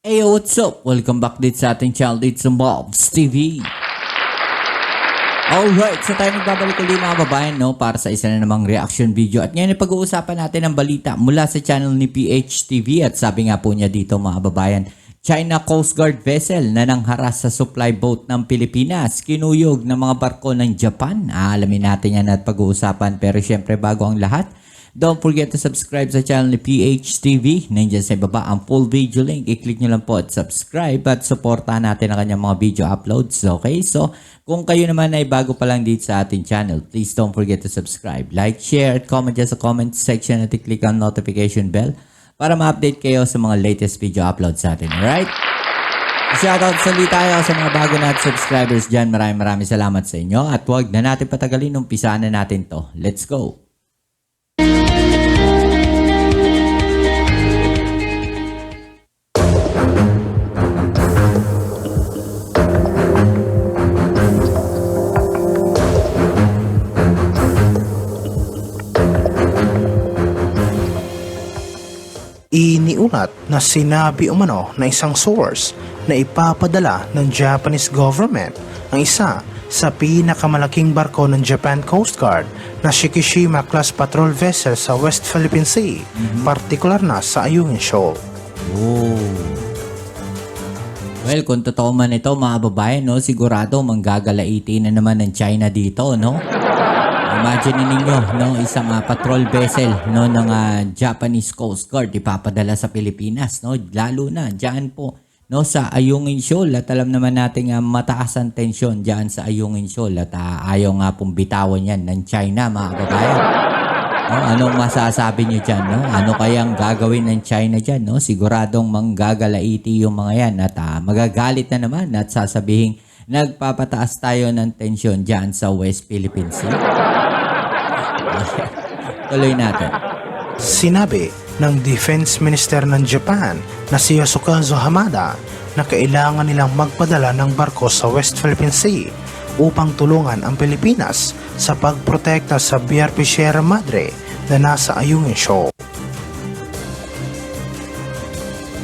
Hey, what's up? Welcome back dito sa ating channel dito sa Mobs TV. Alright, so tayo magbabalik ulit mga babayan, no, para sa isa na namang reaction video. At ngayon ay pag-uusapan natin ang balita mula sa channel ni PH TV. At sabi nga po niya dito mga babayan, China Coast Guard vessel na nangharas sa supply boat ng Pilipinas, kinuyog ng mga barko ng Japan. Alamin natin yan at pag-uusapan, pero syempre bago ang lahat, don't forget to subscribe sa channel ni PH TV. Nandiyan sa baba ang full video link. I-click nyo lang po at subscribe at supportahan natin ang kanyang mga video uploads. Okay? So, kung kayo naman ay bago pa lang dito sa ating channel, please don't forget to subscribe, like, share, at comment dyan sa comment section at i-click ang notification bell para ma-update kayo sa mga latest video uploads sa atin. Alright? Shoutout sali tayo sa mga bago natin subscribers dyan. Maraming salamat sa inyo. At huwag na natin patagalin, umpisaan na natin to. Let's go! Iniulat na sinabi umano na isang source na ipapadala ng Japanese government ang isa sa pinakamalaking barko ng Japan Coast Guard na Shikishima class patrol vessel sa West Philippine Sea, partikular na sa Ayungin Shoal. Oh. Well, kung totoo man ito mga babayan, no, sigurado manggagalaiti na naman ng China dito, no? Imagine ninyo, no, isang patrol vessel, no, ng Japanese Coast Guard ipapadala sa Pilipinas, no? Lalo na diyan po, no, sa Ayungin Shoal. At alam naman natin mataas ang tensyon diyan sa Ayungin Shoal at ayaw nga pong bitawan yan ng China mga babayan. No, anong masasabi niyo diyan, no? Ano kayang gagawin ng China diyan, no? Siguradong manggagalaiti yung mga yan at magagalit na naman at sasabihin nagpapataas tayo ng tensyon diyan sa West Philippine Sea. Tuloy natin. Sinabi ng Defense Minister ng Japan na si Yasukazu Hamada na kailangan nilang magpadala ng barko sa West Philippine Sea upang tulungan ang Pilipinas sa pagprotekta sa BRP Sierra Madre na nasa Ayungin Shoal.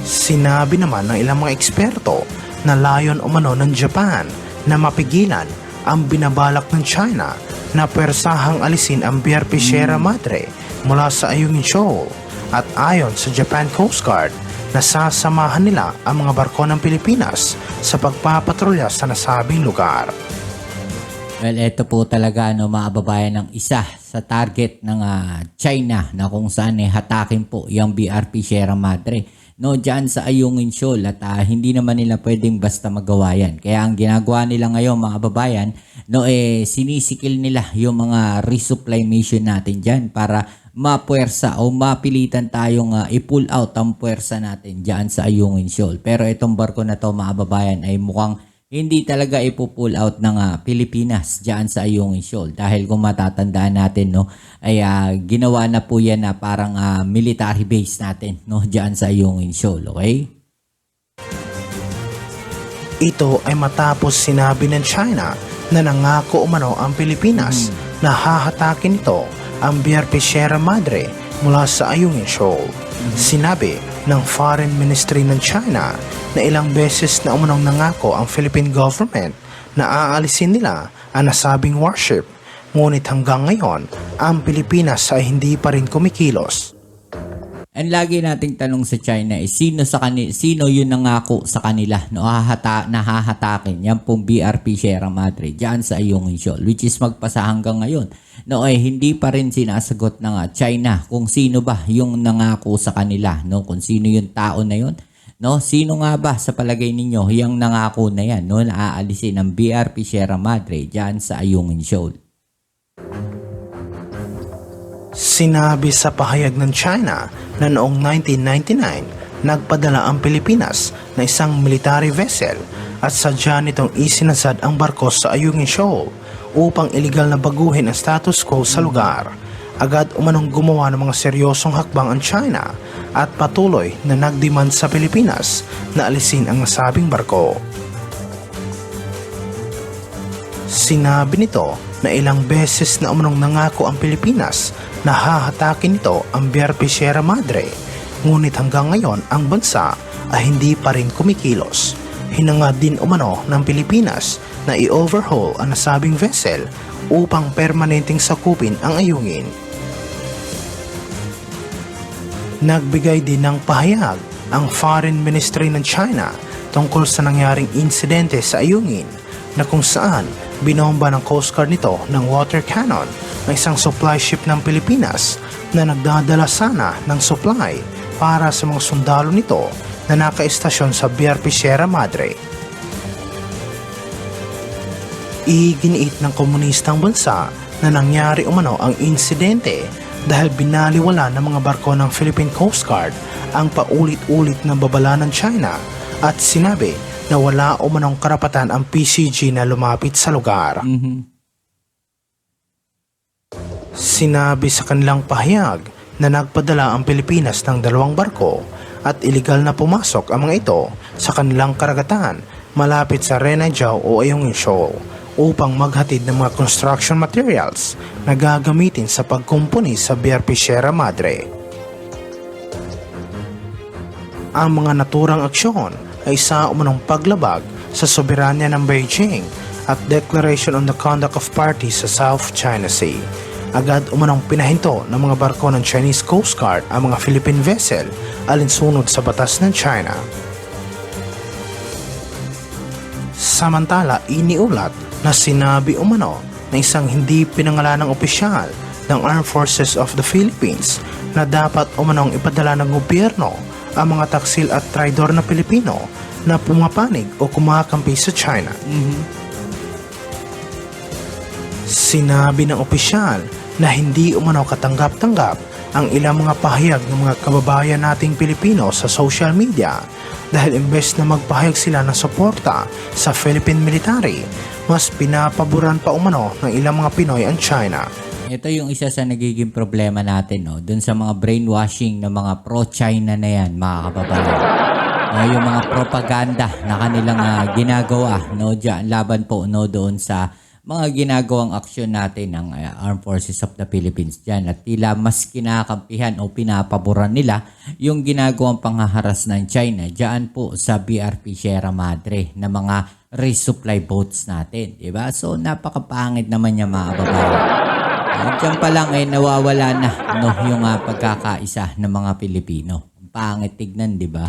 Sinabi naman ng ilang mga eksperto na layon umano ng Japan na mapigilan ang binabalak ng China na pwersahang alisin ang BRP Sierra Madre mula sa Ayungin Shoal at ayon sa Japan Coast Guard na sasamahan nila ang mga barko ng Pilipinas sa pagpapatrolya sa nasabing lugar. Well, ito po talaga, no, mga babayan, ng isa sa target ng China na kung saan hatakin po yung BRP Sierra Madre, no, dyan sa Ayungin Shoal at hindi naman nila pwedeng basta magawa yan. Kaya ang ginagawa nila ngayon mga babayan, no, sinisikil nila yung mga resupply mission natin dyan para mapuwersa o mapilitan tayong i-pull out ang puwersa natin dyan sa Ayungin Shoal. Pero itong barko na to mga babayan ay mukhang hindi talaga ipo-pull out ng Pilipinas dyan sa Ayungin Shoal. Dahil kung matatandaan natin, no, ay ginawa na po yan na parang military base natin, no, dyan sa Ayungin Shoal. Okay? Ito ay matapos sinabi ng China na nangako umano ang Pilipinas na hahatakin ito ang BRP Sierra Madre mula sa Ayungin Shoal. Sinabi ng Foreign Ministry ng China na ilang beses na umunong nangako ang Philippine government na aalisin nila ang nasabing warship, ngunit hanggang ngayon ang Pilipinas ay hindi pa rin kumikilos. And lagi nating tanong sa China sino yung nangako sa kanila, no, nahahatakin yan pong BRP Sierra Madre dyan sa Ayungin Shoal, which is magpasa hanggang ngayon, no, hindi pa rin sinasagot ng China kung sino ba yung nangako sa kanila, no, kung sino yung tao na yun, no, sino nga ba sa palagay ninyo yung nangako na yan, no, na aalisin ng BRP Sierra Madre dyan sa Ayungin Shoal. Sinabi sa pahayag ng China na noong 1999, nagpadala ang Pilipinas na isang military vessel at sadya nitong isinasad ang barko sa Ayungin Shoal upang iligal na baguhin ang status quo sa lugar. Agad umanong gumawa ng mga seryosong hakbang ang China at patuloy na nagdemand sa Pilipinas na alisin ang nasabing barko. Sinabi nito na ilang beses na umanong nangako ang Pilipinas na hahatakin nito ang BRP Sierra Madre, ngunit hanggang ngayon ang bansa ay hindi pa rin kumikilos. Hinangad din umano ng Pilipinas na i-overhaul ang nasabing vessel upang permanenteng sakupin ang Ayungin. Nagbigay din ng pahayag ang Foreign Ministry ng China tungkol sa nangyaring insidente sa Ayungin na kung saan binomba ng Coast Guard nito ng water cannon ng isang supply ship ng Pilipinas na nagdadala sana ng supply para sa mga sundalo nito na nakaestasyon sa BRP Sierra Madre. Iginiit ng komunistang bansa na nangyari umano ang insidente dahil binaliwala ng mga barko ng Philippine Coast Guard ang paulit-ulit na babala ng China at sinabi na wala umanong karapatan ang PCG na lumapit sa lugar. Sinabi sa kanilang pahayag na nagpadala ang Pilipinas ng 2 barko at iligal na pumasok ang mga ito sa kanilang karagatan malapit sa Renaijiao o Ayungin Shoal upang maghatid ng mga construction materials na gagamitin sa pagkumpuni sa BRP Sierra Madre. Ang mga naturang aksyon ay isa umanong paglabag sa soberanya ng Beijing at Declaration on the Conduct of Parties sa South China Sea. Agad umanong pinahinto ng mga barko ng Chinese Coast Guard ang mga Philippine vessel alinsunod sa batas ng China. Samantala, iniulat na sinabi umano na isang hindi pinangalanang opisyal ng Armed Forces of the Philippines na dapat umanong ipadala ng gobyerno ang mga taksil at traidor na Pilipino na pumapanig o kumakampi sa China. Sinabi ng opisyal na hindi umano katanggap-tanggap ang ilang mga pahayag ng mga kababayan nating Pilipino sa social media dahil imbes na magpahayag sila ng suporta sa Philippine military, mas pinapaboran pa umano ng ilang mga Pinoy ang China. Ito yung isa sa nagiging problema natin, no? Doon sa mga brainwashing ng mga pro-China na yan, mga kababayan. Yung mga propaganda na kanilang ginagawa, no? Diyan, laban po, no? Doon sa mga ginagawang aksyon natin ng Armed Forces of the Philippines dyan. At tila mas kinakampihan o pinapaboran nila yung ginagawang panghaharas ng China dyan po sa BRP Sierra Madre na mga resupply boats natin. Diba? So, napakapangit naman niya, mga kababayan. Diyan pa lang nawawala na no, yung pagkakaisa ng mga Pilipino. Pangit tignan, di ba?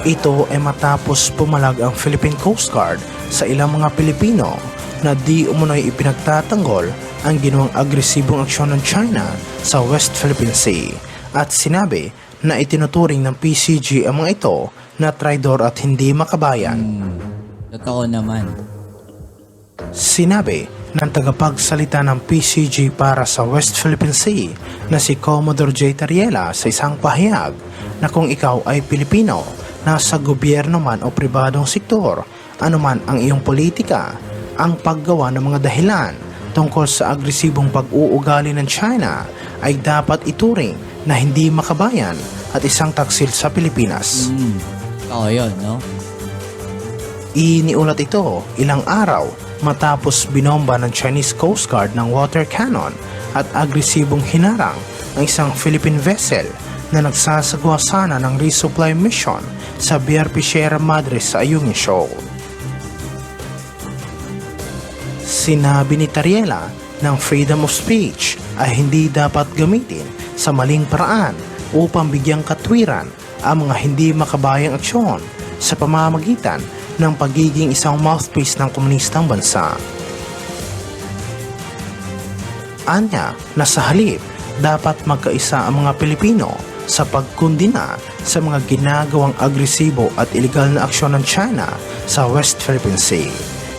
Ito ay matapos pumalag ang Philippine Coast Guard sa ilang mga Pilipino na di umano'y ipinagtatanggol ang ginawang agresibong aksyon ng China sa West Philippine Sea at sinabi na itinuturing ng PCG ang mga ito na traidor at hindi makabayan. Totoo naman. Sinabi ng tagapagsalita ng PCG para sa West Philippine Sea na si Commodore J. Tariela sa isang pahayag na kung ikaw ay Pilipino, nasa gobyerno man o pribadong sektor, anuman ang iyong politika, ang paggawa ng mga dahilan tungkol sa agresibong pag-uugali ng China ay dapat ituring na hindi makabayan at isang taksil sa Pilipinas. Oo, yun, no? Iniulat ito ilang araw matapos binomba ng Chinese Coast Guard ng water cannon at agresibong hinarang ng isang Philippine vessel na nagsasagawa sana ng resupply mission sa BRP Sierra Madre sa Ayungin Shoal. Sinabi ni Tariela ng freedom of speech ay hindi dapat gamitin sa maling paraan upang bigyang katwiran ang mga hindi makabayang aksyon sa pamamagitan ng pagiging isang mouthpiece ng komunistang bansa. Anya na sa halip dapat magkaisa ang mga Pilipino sa pagkundina sa mga ginagawang agresibo at ilegal na aksyon ng China sa West Philippine Sea.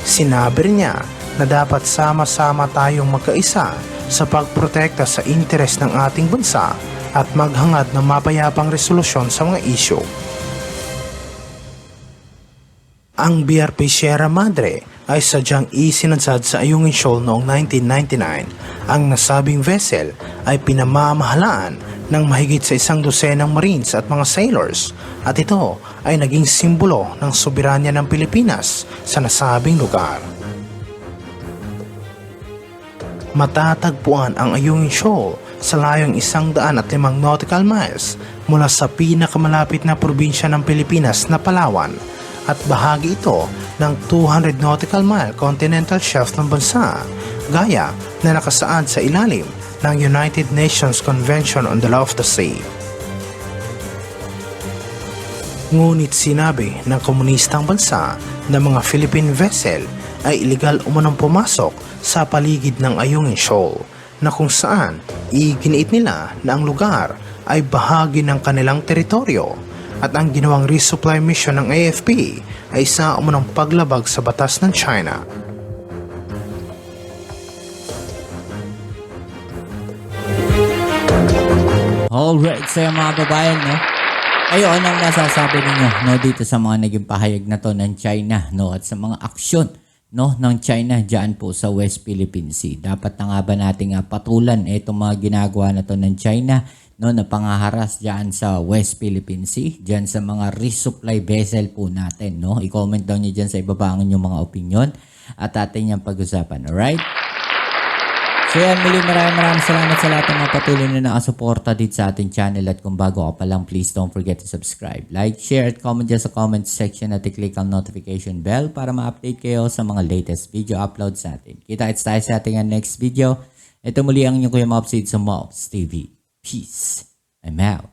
Sinabi rin niya na dapat sama-sama tayong magkaisa sa pagprotekta sa interes ng ating bansa at maghangad ng mapayapang resolusyon sa mga isyu. Ang BRP Sierra Madre ay sadyang isinadsad sa Ayungin Shoal noong 1999. Ang nasabing vessel ay pinamamahalaan ng mahigit sa 100 Marines at mga sailors at ito ay naging simbolo ng soberanya ng Pilipinas sa nasabing lugar. Matatagpuan ang Ayungin Shoal sa layong 105 nautical miles mula sa pinakamalapit na probinsya ng Pilipinas na Palawan at bahagi ito ng 200 nautical mile continental shelf ng bansa, gaya na nakasaad sa ilalim ng United Nations Convention on the Law of the Sea. Ngunit sinabi ng komunistang bansa na mga Philippine vessel ay iligal umunong pumasok sa paligid ng Ayungin Shoal, na kung saan iginiit nila na ang lugar ay bahagi ng kanilang teritoryo at ang ginawang resupply mission ng AFP ay isa umunong paglabag sa batas ng China. Alright, so yung mga babayan, no? Ayun, anong masasabi ninyo, no, dito sa mga naging pahayag na to ng China, no, at sa mga aksyon, no, ng China dyan po sa West Philippine Sea. Dapat na nga ba nating patulan itong mga ginagawa na to ng China, no, na pangaharas dyan sa West Philippine Sea, dyan sa mga resupply vessel po natin, no? I-comment down nyo dyan sa ibaba ang inyong mga opinion at atin yung pag-usapan, alright? So yan, muli maraming salamat sa lahat ng mga patuloy na nakasuporta dito sa ating channel, at kung bago ka pa lang, please don't forget to subscribe, like, share, at comment dyan sa comment section at i-click ang notification bell para ma-update kayo sa mga latest video uploads natin. Kita-kits tayo sa ating next video. Ito muli ang inyong Kuya Mops sa Mops TV. Peace. I'm out.